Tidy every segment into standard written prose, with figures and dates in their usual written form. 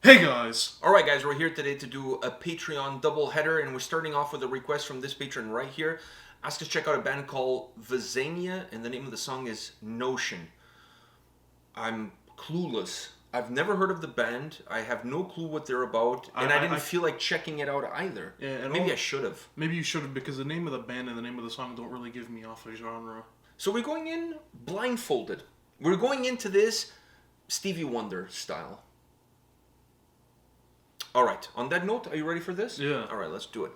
Hey guys! Alright guys, we're here today to do a Patreon double header, and we're starting off with a request from this patron right here. Asked us to check out a band called Vesania, and the name of the song is Notion. I'm clueless. I've never heard of the band. I have no clue what they're about, and I didn't feel like checking it out either. Yeah, and maybe I should have. Maybe you should have, because the name of the band and the name of the song don't really give me off a genre. So we're going in blindfolded. We're going into this Stevie Wonder style. Alright, on that note, are you ready for this? Yeah. Alright, let's do it.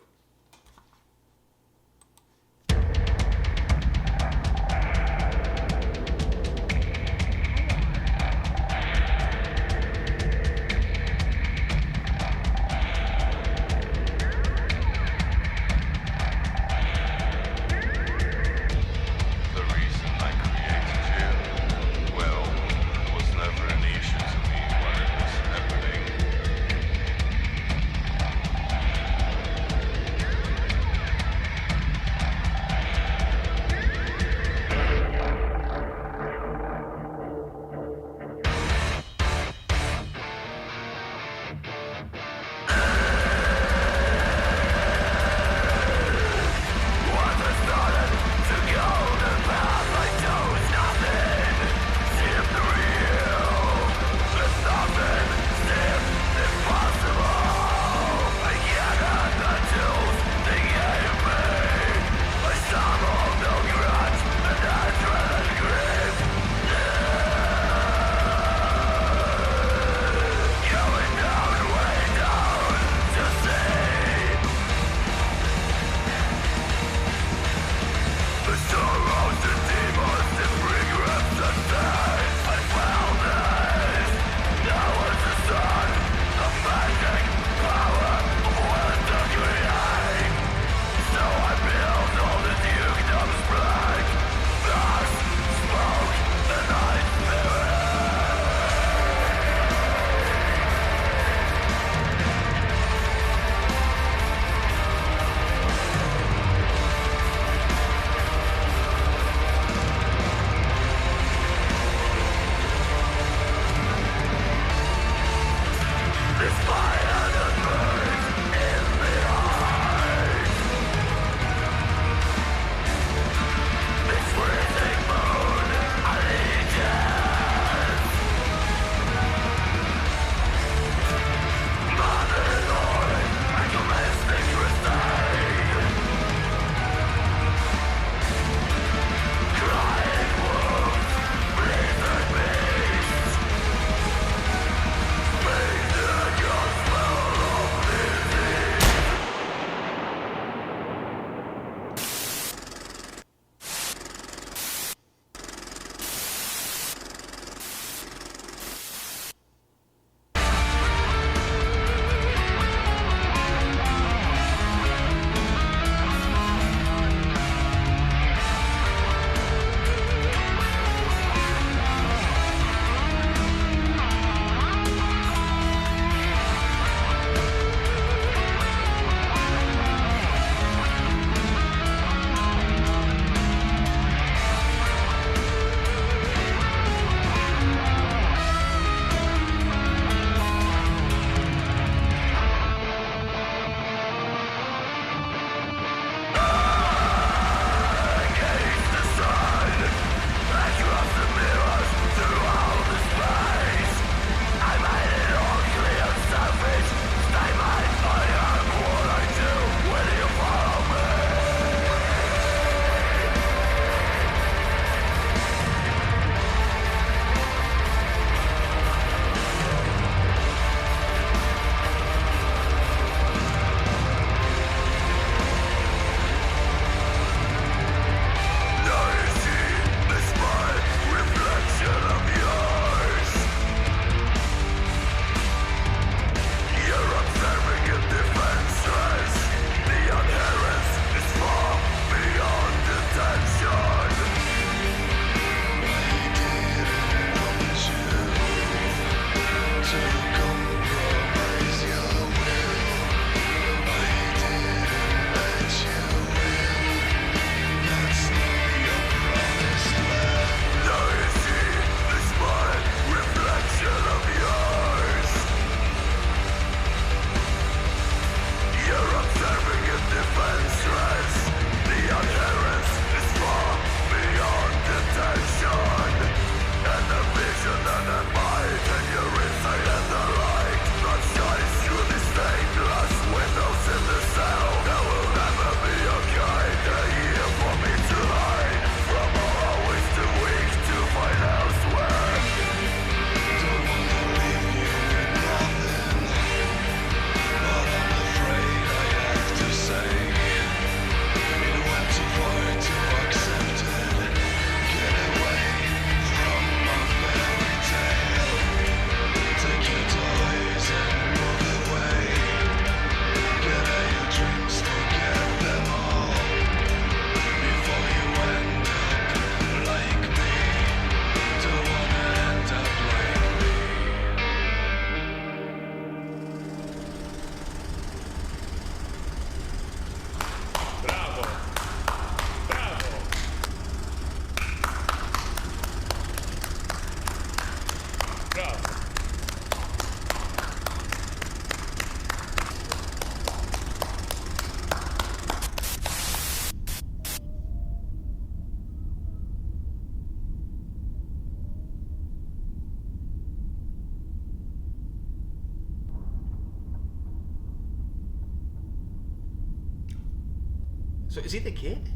So is he the kid?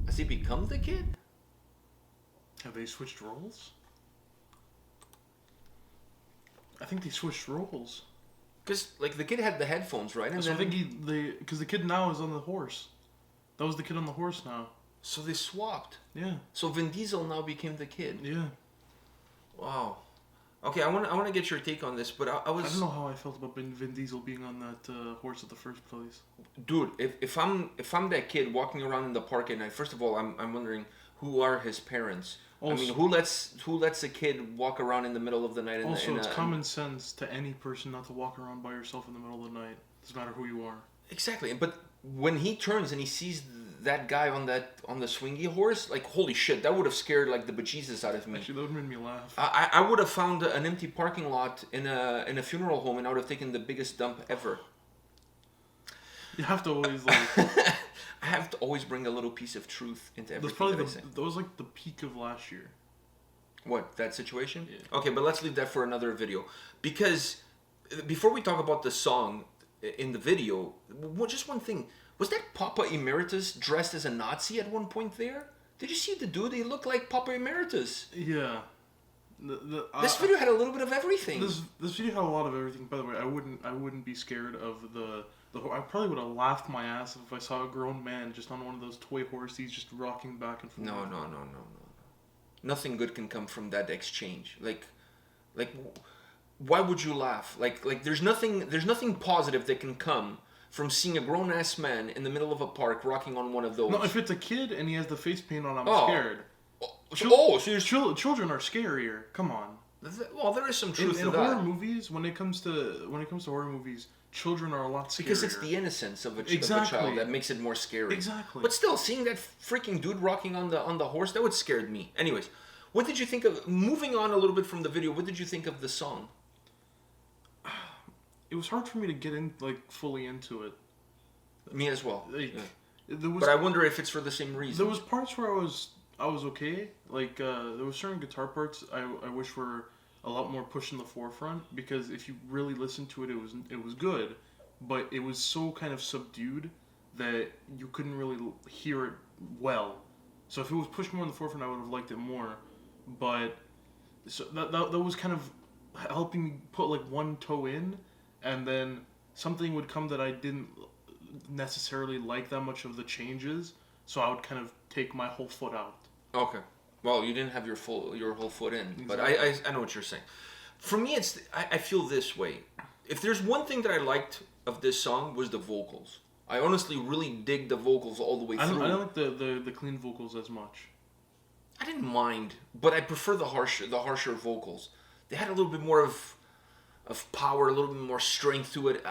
Has he become the kid? Have they switched roles? I think they switched roles. Because like the kid had the headphones, right? And So I then, think because the kid now is on the horse. That was the kid on the horse now. so they swapped. Yeah. So Vin Diesel now became the kid. Yeah. Wow. Okay, I want to get your take on this, but I I was don't know how I felt about Vin Diesel being on that horse at the first place. dude. If I'm that kid walking around in the park at night, first of all, I'm wondering who are his parents. I mean, who lets a kid walk around in the middle of the night? It's common sense to any person not to walk around by yourself in the middle of the night. Doesn't matter who you are. Exactly, but when he turns and he sees that guy on the swingy horse, like holy shit, that would have scared like the bejesus out of me. Actually, that would have made me laugh. I would have found an empty parking lot in a funeral home and I would have taken the biggest dump ever. You have to always like. I have to always bring a little piece of truth into That's everything probably that I say. that was like the peak of last year. What, that situation? Yeah. Okay, but let's leave that for another video. Because before we talk about the song in the video, just one thing. Was that Papa Emeritus dressed as a Nazi at one point there? Did you see the dude? He looked like Papa Emeritus. Yeah. This video had a little bit of everything. This video had a lot of everything. By the way, I wouldn't be scared of the I probably would have laughed my ass if I saw a grown man just on one of those toy horses just rocking back and forth. No. Nothing good can come from that exchange. Like, why would you laugh? Like, there's nothing positive that can come from seeing a grown ass man in the middle of a park rocking on one of those. No, if it's a kid and he has the face paint on, I'm scared. So there's Children are scarier. Come on. well, there is some truth in to that. horror movies, when it comes to horror movies, children are a lot scarier. Because it's the innocence of a Exactly. child that makes it more scary. Exactly. But still, seeing that freaking dude rocking on the horse, that would scared me. Anyways, what did you think of, moving on a little bit from the video, what did you think of the song? It was hard for me to get in fully into it. Me as well. Like, yeah. There was, But I wonder if it's for the same reason. there was parts where I was okay. Like there was certain guitar parts I wish were a lot more pushed in the forefront, because if you really listened to it, it was good, but it was so kind of subdued that you couldn't really hear it well. So if it was pushed more in the forefront, I would have liked it more. But so that was kind of helping me put like one toe in, and then something would come that I didn't necessarily like that much of the changes, so I would kind of take my whole foot out. Okay. Well, you didn't have your whole foot in, Exactly. but I know what you're saying. For me, I feel this way. If there's one thing that I liked of this song was the vocals. I honestly really dig the vocals all the way through. I don't like the clean vocals as much. I didn't mind, but I prefer the harsher vocals. They had a little bit more of power, a little bit more strength to it.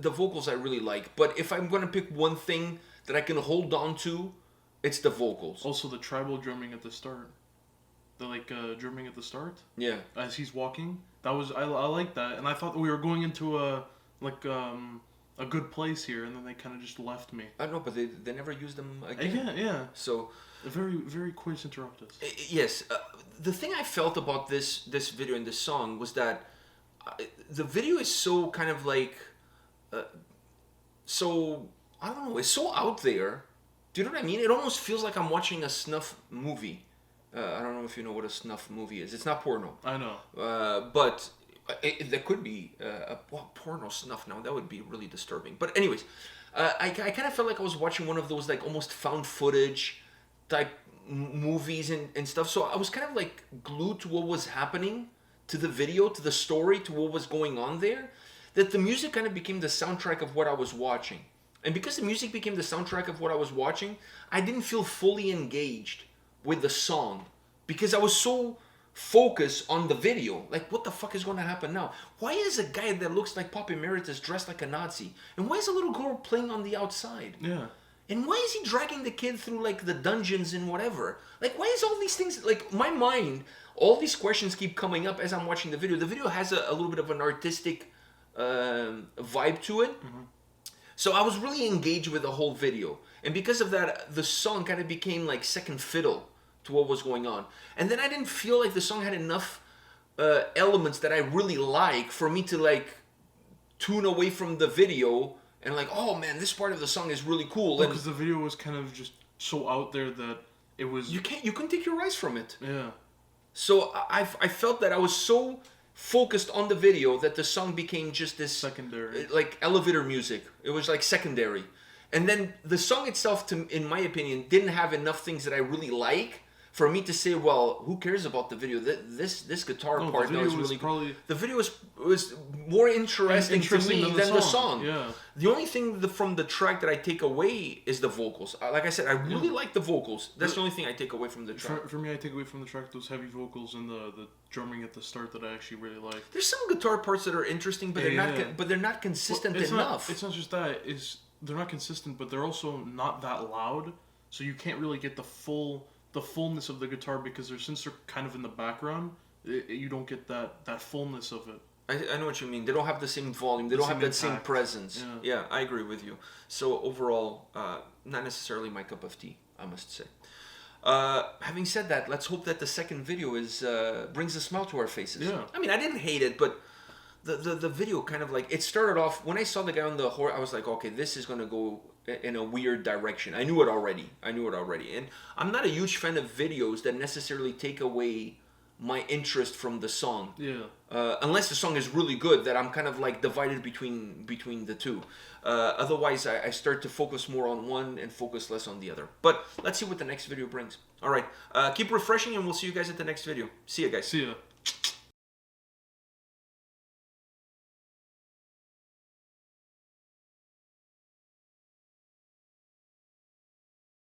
The vocals I really like. But if I'm gonna pick one thing that I can hold on to, it's the vocals. Also, the tribal drumming at the start. The drumming at the start Yeah. as he's walking. That was I like that, and I thought we were going into a good place here, and then they kind of just left me. I don't know, but they never used them again. Yeah. So. Very, very quick interruptus. Yes, the thing I felt about this video and this song was that the video is so kind of like, so I don't know, it's so out there. Do you know what I mean? It almost feels like I'm watching a snuff movie. I don't know if you know what a snuff movie is. It's not porno. I know. But there could be porno snuff now. That would be really disturbing. But anyways, I kind of felt like I was watching one of those like almost found footage type movies and stuff. So I was kind of like glued to what was happening, to the video, to the story, to what was going on there, that the music kind of became the soundtrack of what I was watching. And because the music became the soundtrack of what I was watching, I didn't feel fully engaged with the song because I was so focused on the video. Like, what the fuck is going to happen now? Why is a guy that looks like Papa Emeritus dressed like a Nazi? And why is a little girl playing on the outside? Yeah. And why is he dragging the kid through, like, the dungeons and whatever? Like, why is all these things... Like, my mind, all these questions keep coming up as I'm watching the video. The video has a little bit of an artistic vibe to it. Mm-hmm. So I was really engaged with the whole video. And because of that, the song kind of became, like, second fiddle to what was going on. And then I didn't feel like the song had enough elements that I really like for me to, like, tune away from the video and like, oh man, this part of the song is really cool. Because the video was kind of just so out there that it was. You couldn't take your eyes from it. Yeah. So I felt that I was so focused on the video that the song became just this Secondary. like elevator music. It was like secondary. And then the song itself, in my opinion, didn't have enough things that I really like for me to say, well, who cares about the video? This guitar part now is really probably the video was more interesting to me than the song. Yeah. The only thing from the track that I take away is the vocals. Like I said, I really like the vocals. That's the only thing I take away from the track. For me, I take away from the track those heavy vocals and the drumming at the start that I actually really like. There's some guitar parts that are interesting, but they're not consistent enough. It's not just that. They're not consistent, but they're also not that loud, so you can't really get the fullness of the guitar because since they're kind of in the background, you don't get that fullness of it. I know what you mean. They don't have the same volume. They don't have that same presence. Yeah, I agree with you. So overall, not necessarily my cup of tea, I must say. Having said that, let's hope that the second video brings a smile to our faces. Yeah. I mean, I didn't hate it, but the video kind of like, it started off, when I saw the guy on the horse, I was like, okay, this is going to go in a weird direction. I knew it already. And I'm not a huge fan of videos that necessarily take away my interest from the song. Yeah. Unless the song is really good, that I'm kind of like divided between the two. Otherwise, I start to focus more on one and focus less on the other. But let's see what the next video brings. All right. Keep refreshing, and we'll see you guys at the next video. See you guys. See ya.